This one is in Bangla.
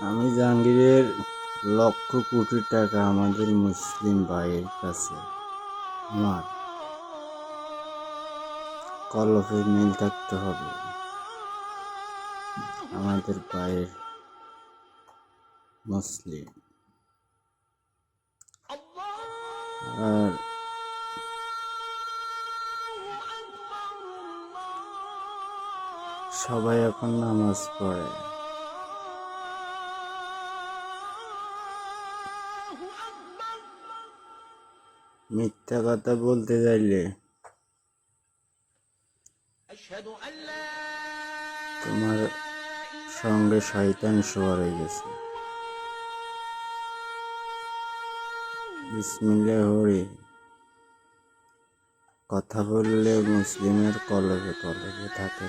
আমি জাহাঙ্গীরের লক্ষ কোটি টাকা আমাদের মুসলিম ভাইয়ের কাছে আমার কলফে মিল থাকতে হবে। আমাদের ভাইয়ের মুসলিম আর সবাই এখন নামাজ পড়ে। মিথ্যা কথা বলতে চাইলে তোমার সঙ্গে শয়তান সওয়ার হয়ে গেছে। বিসমিল্লাহ হরি কথা বললে মুসলিমের কলবে কলবে থাকে।